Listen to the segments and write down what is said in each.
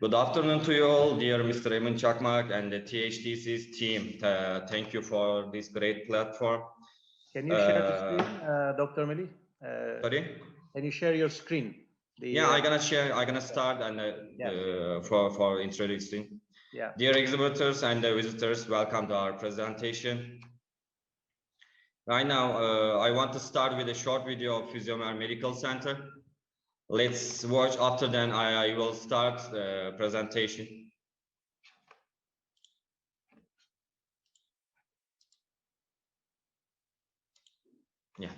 Good afternoon to you all, dear Mr. Emin Çakmak and the THDC's team. Thank you for this great platform. Can you share the screen, Dr. Melih? Sorry? Can you share your screen? Yeah, I'm gonna share. I'm gonna start and for introducing. Yeah. Dear exhibitors and visitors, welcome to our presentation. Right now, I want to start with a short video of Fizyomer Medical Center. Let's watch. After then, I will start the presentation. Yeah.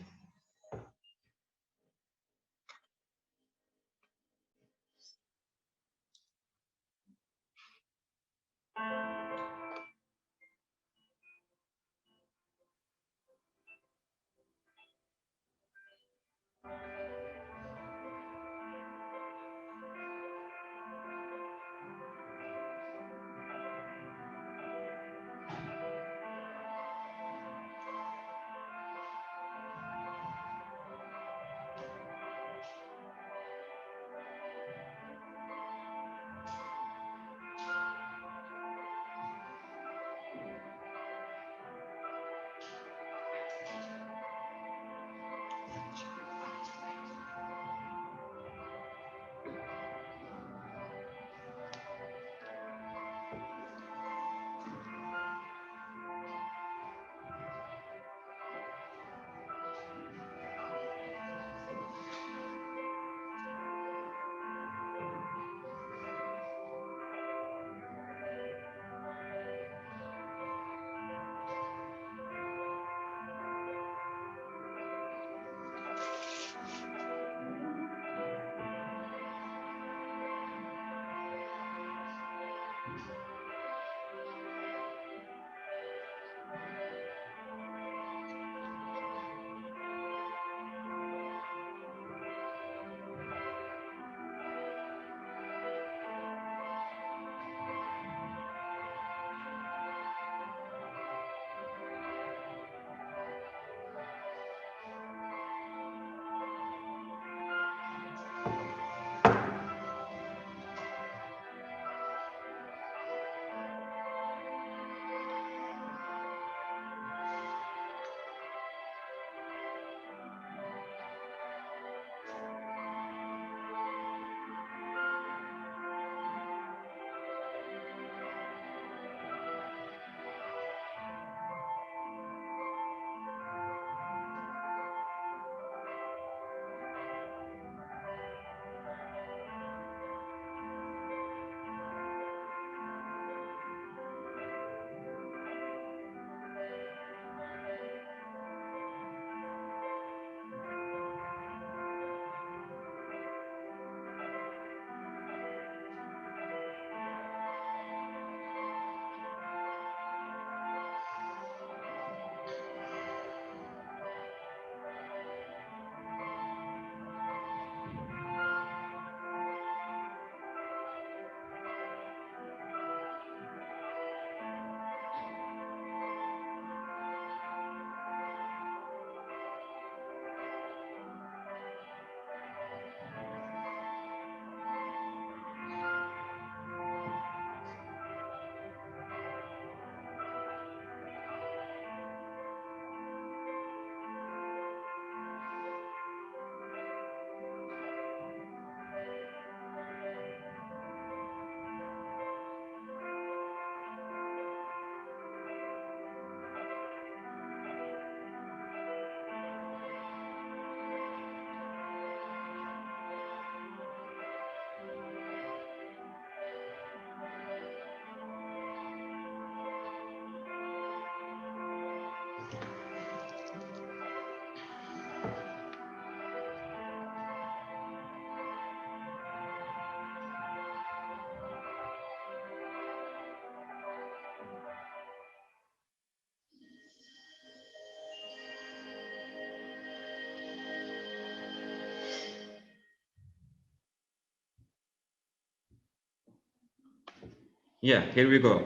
Yeah, here we go.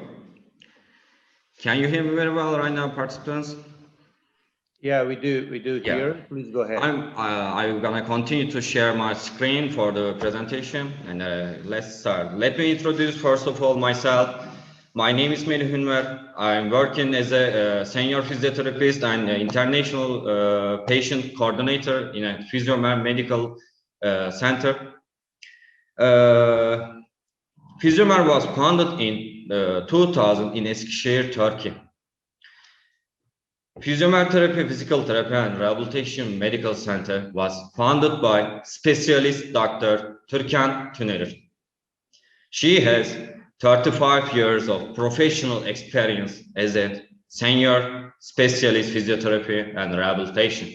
Can you hear me very well right now, participants? Yeah, we do Yeah. here. Please go ahead. I'm gonna continue to share my screen for the presentation, and let's start. Let me introduce first of all myself. My name is Melih Unver. I'm working as a senior physiotherapist and international patient coordinator in a Fizyomer medical center. Fizyomer was founded in 2000 in Eskişehir, Turkey. Fizyomer Therapy, Physical Therapy and Rehabilitation Medical Center was founded by specialist Dr. Türkan Tünerir. She has 35 years of professional experience as a senior specialist physiotherapy and rehabilitation.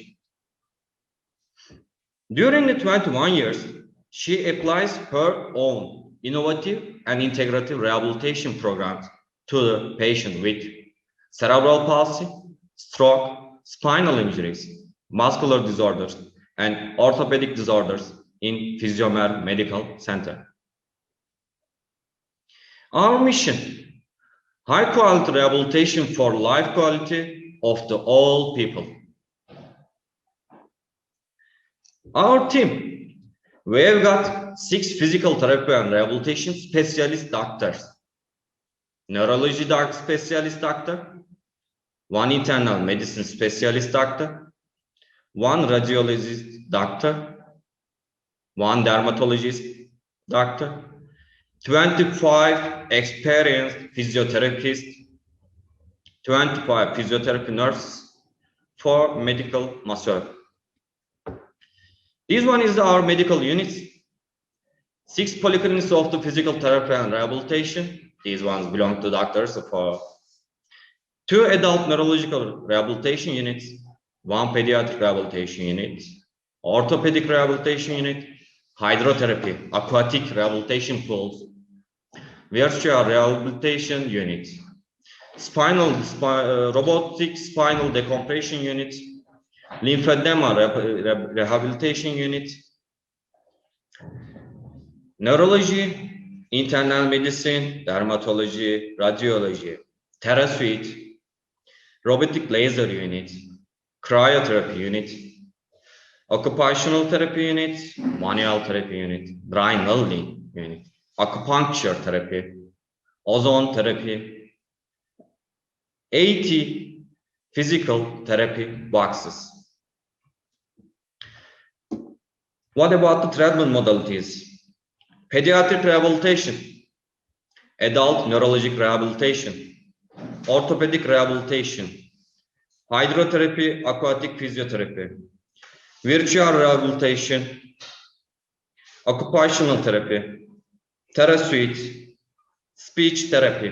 During the 21 years, she applies her own innovative and integrative rehabilitation programs to the patient with cerebral palsy, stroke, spinal injuries, muscular disorders, and orthopedic disorders in Fizyomer Medical Center. Our mission: high quality rehabilitation for life quality of the all people. Our team, we've got 6 physical therapy and rehabilitation specialist doctors, neurology specialist doctor, 1 internal medicine specialist doctor, 1 radiologist doctor, 1 dermatologist doctor, 25 experienced physiotherapists, 25 physiotherapy nurses, 4 medical masseurs. This one is our medical units, 6 polyclinics of the physical therapy and rehabilitation. These ones belong to doctors. For 2 adult neurological rehabilitation units, 1 pediatric rehabilitation unit, orthopedic rehabilitation unit, hydrotherapy, aquatic rehabilitation pools, virtual rehabilitation unit, robotic spinal decompression unit, lymphedema rehabilitation unit, neurology, internal medicine, dermatology, radiology, TheraSuite, robotic laser unit, cryotherapy unit, occupational therapy unit, manual therapy unit, dry needling unit, acupuncture therapy, ozone therapy, 80 physical therapy boxes. What about the treatment modalities? Pediatric rehabilitation, adult neurologic rehabilitation, orthopedic rehabilitation, hydrotherapy, aquatic physiotherapy, virtual rehabilitation, occupational therapy, TheraSuite, speech therapy,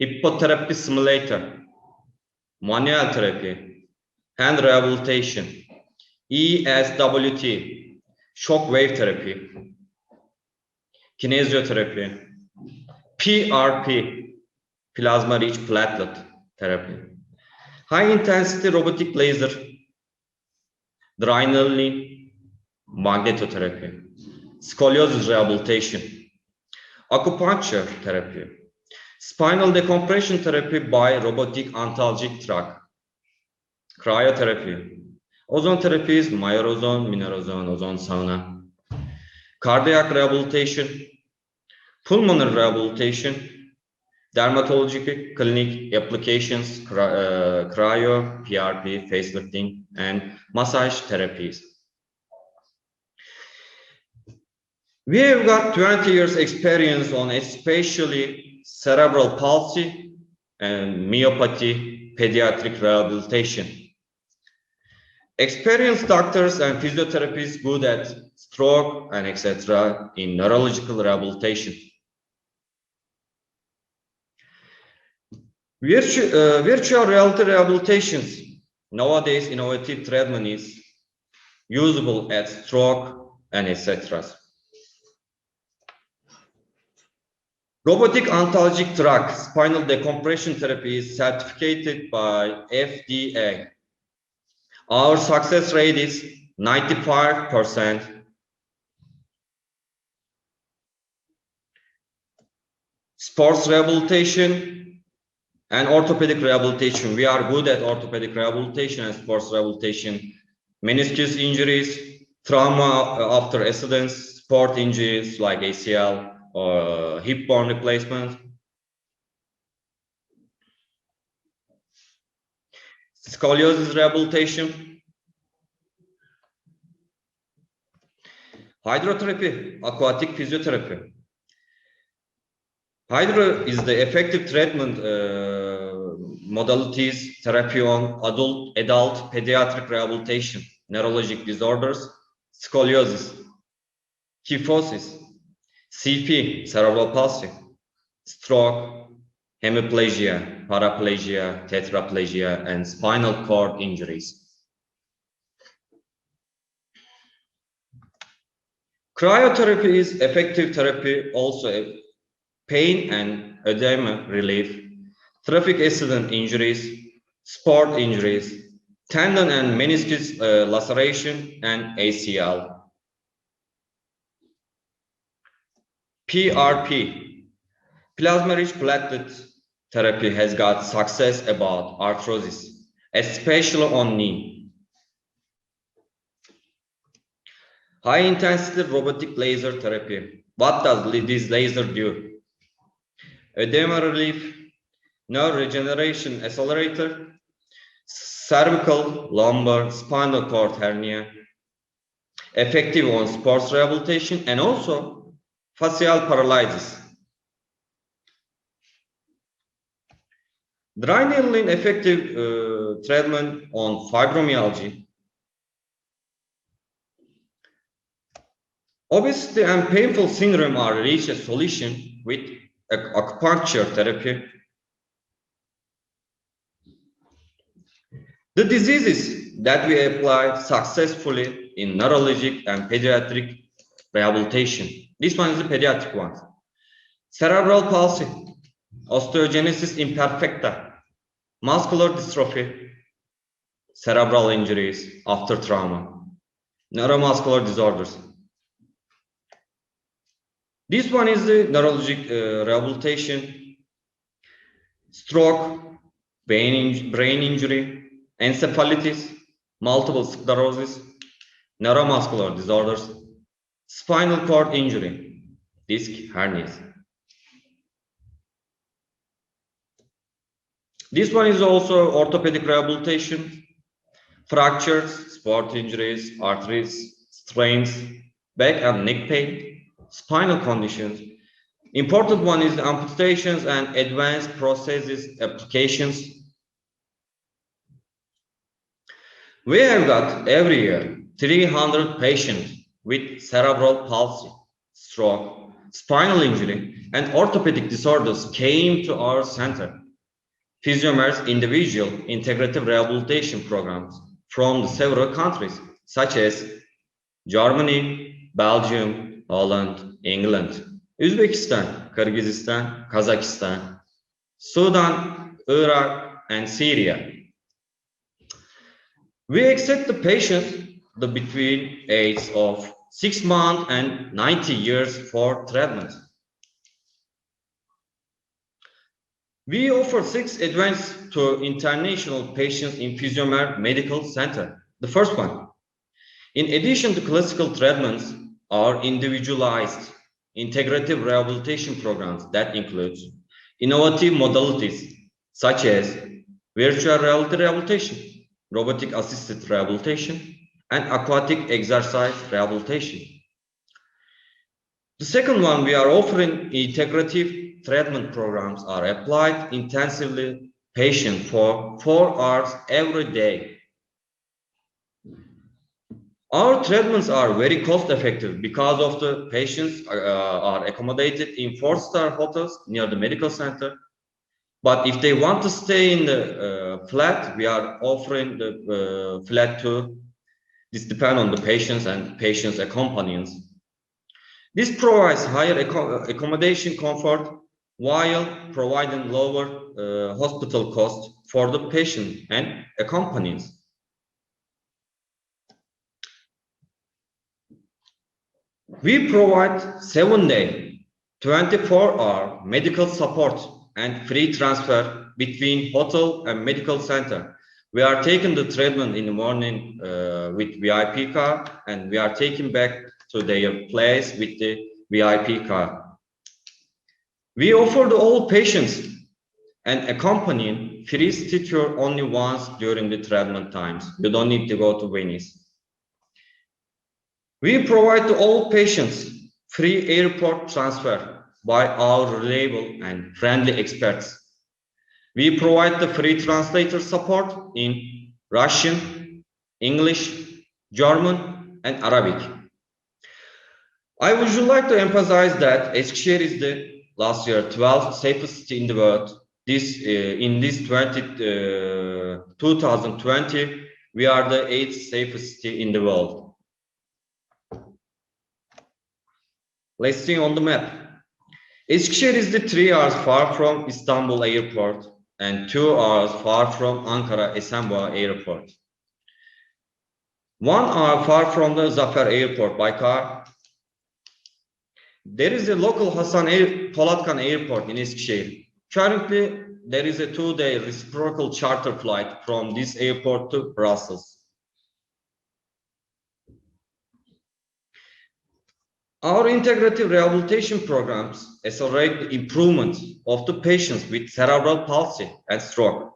hippotherapy simulator, manual therapy, hand rehabilitation, ESWT, shock wave therapy, kinesiotherapy, PRP, plasma rich platelet therapy, high intensity robotic laser, dry needling, magnetotherapy, scoliosis rehabilitation, acupuncture therapy, spinal decompression therapy by robotic antalgic track, cryotherapy, ozone therapies, myozone, minerozone, ozone sauna, cardiac rehabilitation, pulmonary rehabilitation, dermatologic clinic applications, cryo, PRP, facelifting, and massage therapies. We have got 20 years experience on especially cerebral palsy and myopathy pediatric rehabilitation. Experienced doctors and physiotherapists good at stroke and etc. in neurological rehabilitation. Virtual reality rehabilitations. Nowadays, innovative treatment is usable at stroke and etc. Robotic antalgic track spinal decompression therapy is certificated by FDA. Our success rate is 95%. Sports rehabilitation, And orthopedic rehabilitation. We are good at orthopedic rehabilitation and sports rehabilitation. Meniscus injuries, trauma after accidents, sport injuries like ACL or hip bone replacement. Scoliosis rehabilitation. Hydrotherapy, aquatic physiotherapy. Hydro is the effective treatment modalities therapy on adult pediatric rehabilitation, neurologic disorders, scoliosis, kyphosis, CP, cerebral palsy, stroke, hemiplegia, paraplegia, tetraplegia, and spinal cord injuries. Cryotherapy is effective therapy, also pain and edema relief, traffic accident injuries, sport injuries, tendon and meniscus laceration, and ACL. PRP, plasma-rich platelet therapy, has got success about arthrosis, especially on knee. High-intensity robotic laser therapy. What does this laser do? Edema relief, nerve regeneration accelerator, cervical, lumbar, spinal cord hernia, effective on sports rehabilitation, and also facial paralysis. Dry needling effective treatment on fibromyalgia. Obesity and painful syndrome are reached a solution with acupuncture therapy. The diseases that we apply successfully in neurologic and pediatric rehabilitation. This one is the pediatric one. Cerebral palsy, osteogenesis imperfecta, muscular dystrophy, cerebral injuries after trauma, neuromuscular disorders. This one is the neurologic rehabilitation, stroke, brain injury, encephalitis, multiple sclerosis, neuromuscular disorders, spinal cord injury, disc hernias. This one is also orthopedic rehabilitation, fractures, sport injuries, arteries, strains, back and neck pain, spinal conditions. Important one is the amputations and advanced prosthesis applications. We have got every year 300 patients with cerebral palsy, stroke, spinal injury, and orthopedic disorders came to our center. Fizyomer's individual integrative rehabilitation programs from several countries, such as Germany, Belgium, Holland, England, Uzbekistan, Kyrgyzstan, Kazakhstan, Sudan, Iraq, and Syria. We accept the patients between ages of 6 months and 90 years for treatment. We offer 6 advances to international patients in Fizyomer Medical Center. The first one, in addition to classical treatments, our individualized integrative rehabilitation programs that includes innovative modalities such as virtual reality rehabilitation, robotic assisted rehabilitation, and aquatic exercise rehabilitation. The second one, we are offering integrative treatment programs are applied intensively patient for 4 hours every day. Our treatments are very cost effective because of the patients are accommodated in 4-star hotels near the medical center. But if they want to stay in the flat, we are offering the flat too. This depends on the patients and patients' accompanients. This provides higher accommodation comfort while providing lower hospital costs for the patient and accompanies. We provide 7-day, 24-hour medical support and free transfer between hotel and medical center. We are taking the treatment in the morning with VIP car, and we are taking back to their place with the VIP car. We offer to all patients an accompanying free stitcher only once during the treatment times. You don't need to go to Venice. We provide to all patients free airport transfer by our reliable and friendly experts. We provide the free translator support in Russian, English, German, and Arabic. I would like to emphasize that Eskişehir is the last year 12th safest city in the world. In this 2020, we are the 8th safest city in the world. Let's see on the map. Eskişehir is the 3 hours far from Istanbul airport and 2 hours far from Ankara Esenboğa airport. 1 hour far from the Zafer airport by car. There is a local Polatkan airport in Eskişehir. Currently, there is a 2-day reciprocal charter flight from this airport to Brussels. Our integrative rehabilitation programs accelerate the improvement of the patients with cerebral palsy and stroke.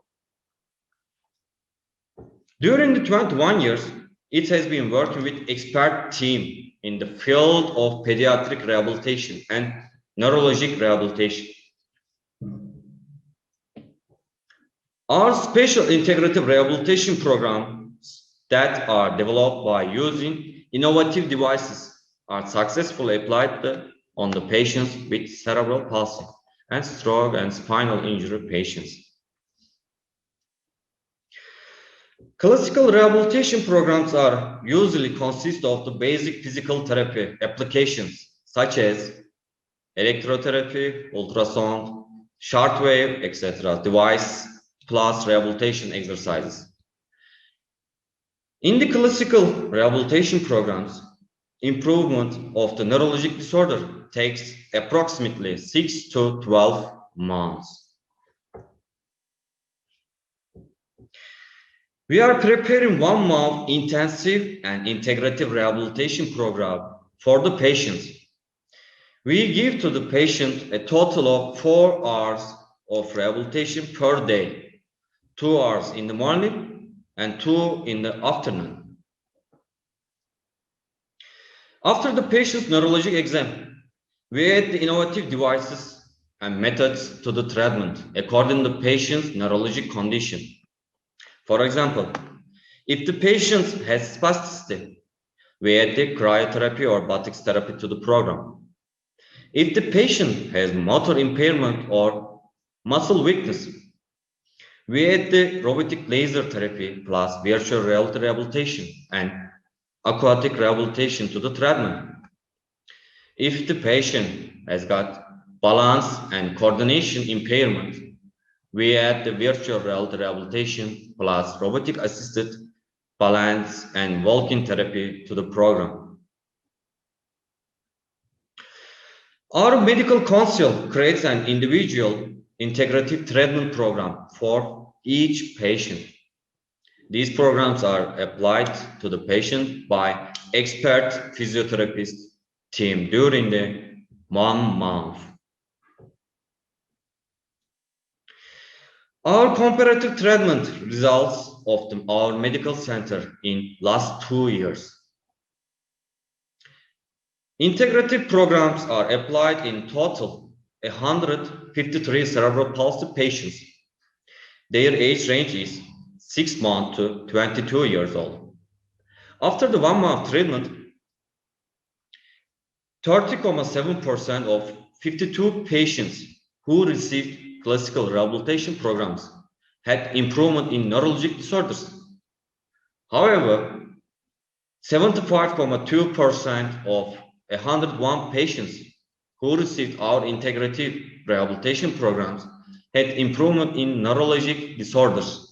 During the 21 years, it has been working with expert team in the field of pediatric rehabilitation and neurologic rehabilitation. Our special integrative rehabilitation programs that are developed by using innovative devices are successfully applied on the patients with cerebral palsy and stroke and spinal injury patients. Classical rehabilitation programs are usually consist of the basic physical therapy applications such as electrotherapy, ultrasound, shortwave, etc. device plus rehabilitation exercises. In the classical rehabilitation programs, improvement of the neurologic disorder takes approximately 6 to 12 months. We are preparing 1-month intensive and integrative rehabilitation program for the patients. We give to the patient a total of 4 hours of rehabilitation per day, 2 hours in the morning and 2 in the afternoon. After the patient's neurologic exam, we add the innovative devices and methods to the treatment according to the patient's neurologic condition. For example, if the patient has spasticity, we add the cryotherapy or buttocks therapy to the program. If the patient has motor impairment or muscle weakness, we add the robotic laser therapy plus virtual reality rehabilitation and aquatic rehabilitation to the treatment. If the patient has got balance and coordination impairment, we add the virtual reality rehabilitation plus robotic assisted balance and walking therapy to the program. Our medical council creates an individual integrative treatment program for each patient. These programs are applied to the patient by expert physiotherapist team during the 1 month. Our comparative treatment results of our medical center in last 2 years. Integrative programs are applied in total 153 cerebral palsy patients. Their age range is 6 months to 22 years old. After the 1 month treatment, 30.7% of 52 patients who received classical rehabilitation programs had improvement in neurologic disorders. However, 75.2% of 101 patients who received our integrative rehabilitation programs had improvement in neurologic disorders.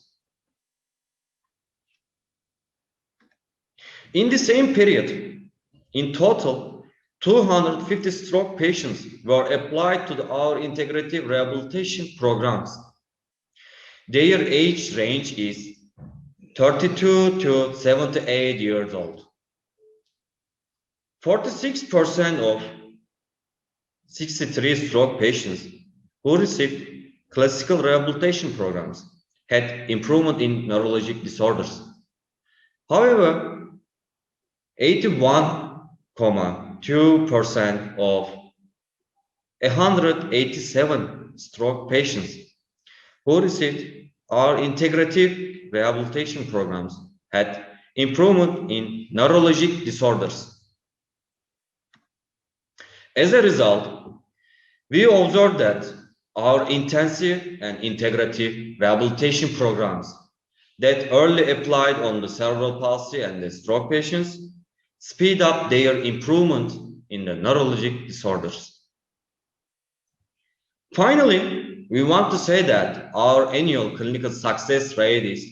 In the same period, in total, 250 stroke patients were applied to our integrative rehabilitation programs. Their age range is 32 to 78 years old. 46% of 63 stroke patients who received classical rehabilitation programs had improvement in neurologic disorders. However, 81.2% of 187 stroke patients who received our integrative rehabilitation programs had improvement in neurologic disorders. As a result, we observed that our intensive and integrative rehabilitation programs that early applied on the cerebral palsy and the stroke patients speed up their improvement in the neurologic disorders. Finally, we want to say that our annual clinical success rate is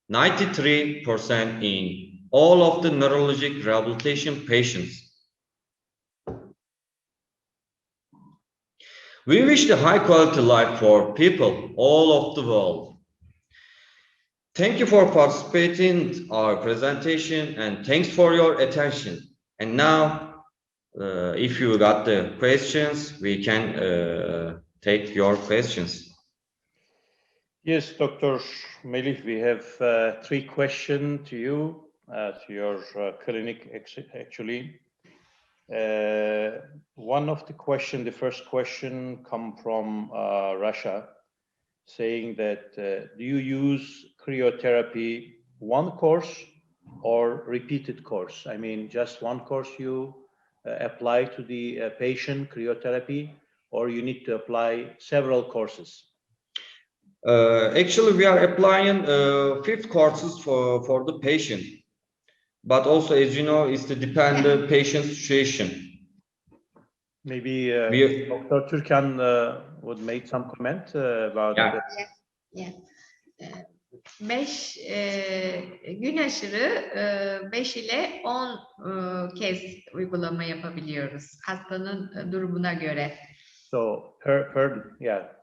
93% in all of the neurologic rehabilitation patients. We wish the high quality life for people all over the world. Thank you for participating in our presentation and thanks for your attention. And now, if you got the questions, we can take your questions. Yes, Dr. Melih, we have 3 questions to you, to your clinic actually. One of the first question come from Russia, saying that do you use cryotherapy one course or repeated course? I mean, just one course you apply to the patient cryotherapy, or you need to apply several courses? Actually, we are applying 5 courses for the patient. But also, as you know, it's to depend the patient's situation. Maybe Dr. Türkan would make some comment about that. Yes. 5 gün aşırı 5 ile 10 kez uygulama yapabiliyoruz hastanın durumuna göre. So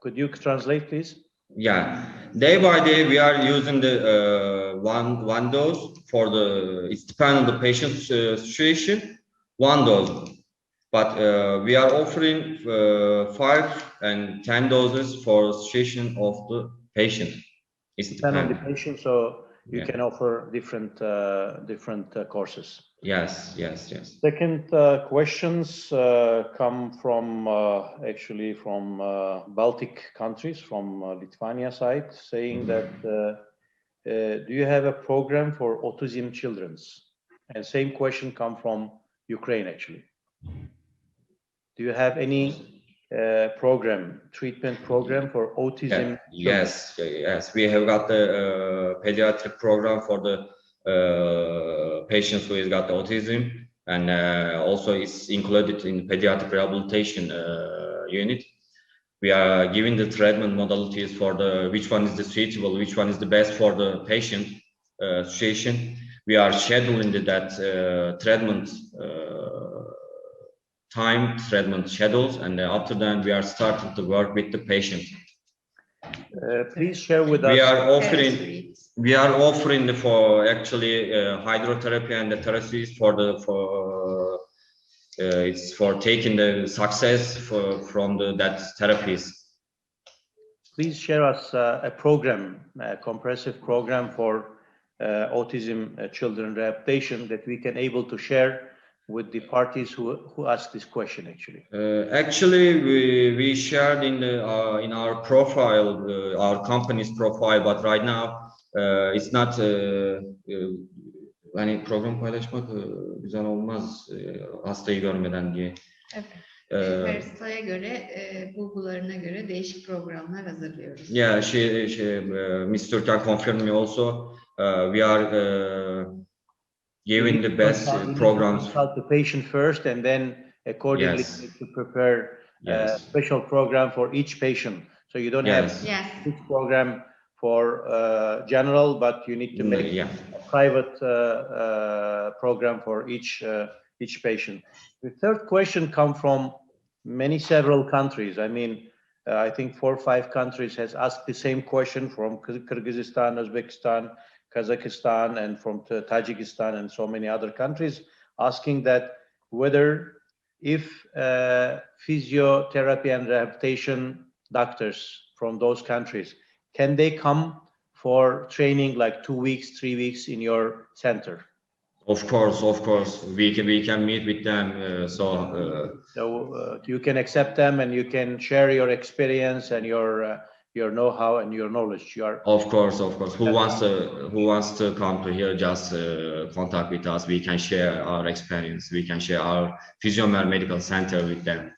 could you translate please? Yeah, day by day we are using the one dose for the, it's depending on the patient's situation, one dose. But we are offering 5 and 10 doses for situation of the patient. It's depending on the patient, so you can offer different courses. Yes. Second questions come from actually from Baltic countries, from Lithuania side, saying that do you have a program for autism children's? And same question come from Ukraine actually. Do you have any treatment program for autism? Yes. We have got the pediatric program for the patients who has got the autism, and also it's included in the pediatric rehabilitation unit. We are giving the treatment modalities for which one is the suitable, which one is the best for the patient situation. We are scheduling that treatment treatment schedules, and after that we are starting to work with the patient. Please share with us. We are offering for actually hydrotherapy and the therapies it's for taking the success from that therapies. Please share us a program, a comprehensive program for autism children rehabilitation that we can able to share with the parties who asked this question actually. Actually, we shared in our profile, our company's profile, but right now it's not. Hani program paylaşmak güzel olmaz hastayı görmeden diye. Evet. Hastaya göre, bulgularına göre değişik programlar hazırlıyoruz. Yeah, Mr. Türkan confirmed me also. We are giving the best programs. Consult the patient first, and then accordingly to prepare a special program for each patient. So you don't have each program for general, but you need to make a private program for each patient. The third question comes from several countries. I mean, I think 4 or 5 countries has asked the same question from Kyrgyzstan, Uzbekistan, Kazakhstan, and from Tajikistan and so many other countries, asking that whether if physiotherapy and rehabilitation doctors from those countries, can they come for training like 2 weeks, 3 weeks in your center? Of course, we can meet with them. So you can accept them and you can share your experience and your know-how and your knowledge. Of course. Who wants to come to here? Just contact with us. We can share our experience. We can share our Fizyomer Medical Center with them.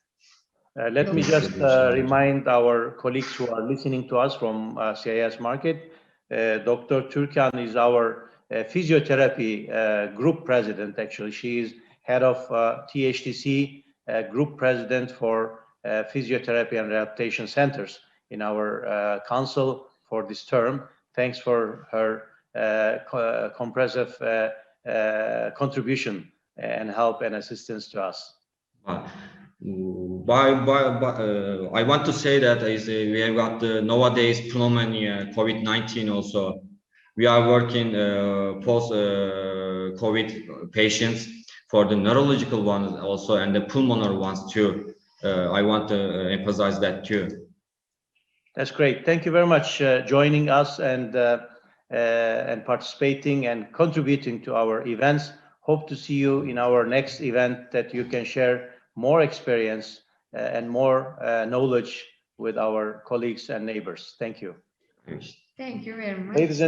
Let me just remind our colleagues who are listening to us from CIS market. Dr. Türkan is our physiotherapy group president. Actually, she is head of THDC group president for physiotherapy and rehabilitation centers in our council for this term. Thanks for her comprehensive contribution and help and assistance to us. I want to say that we have got nowadays pneumonia, COVID-19 also. We are working post-COVID patients for the neurological ones also and the pulmonary ones too. I want to emphasize that too. That's great. Thank you very much joining us and participating and contributing to our events. Hope to see you in our next event that you can share more experience and more knowledge with our colleagues and neighbors. Thank you. Thank you very much. Ladies and